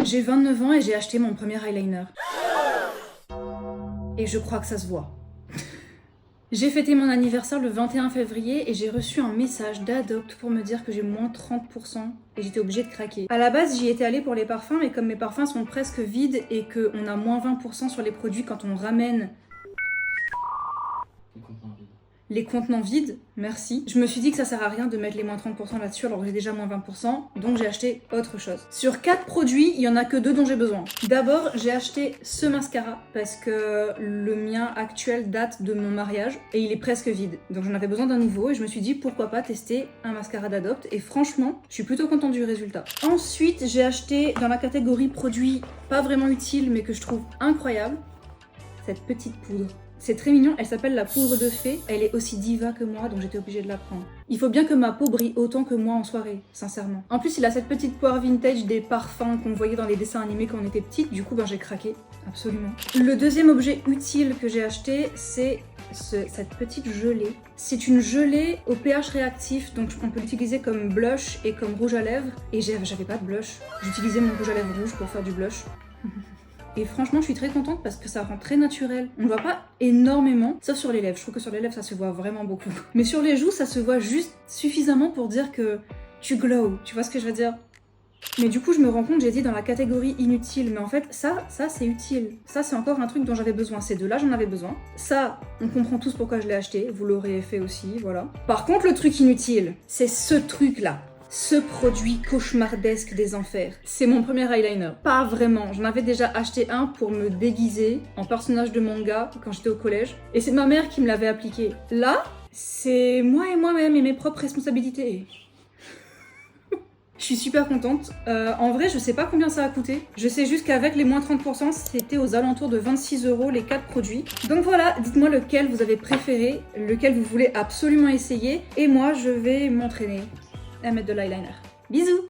J'ai 29 ans et j'ai acheté mon premier eyeliner. Et je crois que ça se voit. J'ai fêté mon anniversaire le 21 février et j'ai reçu un message d'Adopt pour me dire que j'ai moins 30% et j'étais obligée de craquer. À la base, j'y étais allée pour les parfums, mais comme mes parfums sont presque vides et qu'on a moins 20% sur les produits quand on ramène les contenants vides, merci. Je me suis dit que ça sert à rien de mettre les moins 30% là-dessus alors que j'ai déjà moins 20%, donc j'ai acheté autre chose. Sur 4 produits, il y en a que 2 dont j'ai besoin. D'abord, j'ai acheté ce mascara parce que le mien actuel date de mon mariage et il est presque vide. Donc j'en avais besoin d'un nouveau et je me suis dit pourquoi pas tester un mascara d'Adopt et franchement, je suis plutôt contente du résultat. Ensuite, j'ai acheté dans la catégorie produits pas vraiment utiles mais que je trouve incroyable, cette petite poudre. C'est très mignon, elle s'appelle la poudre de fée, elle est aussi diva que moi donc j'étais obligée de la prendre. Il faut bien que ma peau brille autant que moi en soirée, sincèrement. En plus il a cette petite poire vintage des parfums qu'on voyait dans les dessins animés quand on était petite, du coup j'ai craqué, absolument. Le deuxième objet utile que j'ai acheté c'est cette petite gelée. C'est une gelée au pH réactif, donc on peut l'utiliser comme blush et comme rouge à lèvres. Et j'avais pas de blush, j'utilisais mon rouge à lèvres rouge pour faire du blush. Et franchement, je suis très contente parce que ça rend très naturel. On ne voit pas énormément, sauf sur les lèvres. Je trouve que sur les lèvres, ça se voit vraiment beaucoup. Mais sur les joues, ça se voit juste suffisamment pour dire que tu glow. Tu vois ce que je veux dire? Mais du coup, je me rends compte, j'étais dans la catégorie inutile. Mais en fait, ça c'est utile. Ça, c'est encore un truc dont j'avais besoin. Ces deux-là, j'en avais besoin. Ça, on comprend tous pourquoi je l'ai acheté. Vous l'aurez fait aussi, voilà. Par contre, le truc inutile, c'est ce truc-là. Ce produit cauchemardesque des enfers. C'est mon premier eyeliner. Pas vraiment. J'en avais déjà acheté un pour me déguiser en personnage de manga quand j'étais au collège. Et c'est ma mère qui me l'avait appliqué. Là, c'est moi et moi-même et mes propres responsabilités. Je suis super contente. En vrai, je sais pas combien ça a coûté. Je sais juste qu'avec les moins 30%, c'était aux alentours de 26 € les 4 produits. Donc voilà, dites-moi lequel vous avez préféré, lequel vous voulez absolument essayer. Et moi, je vais m'entraîner à mettre de l'eyeliner. Bisous!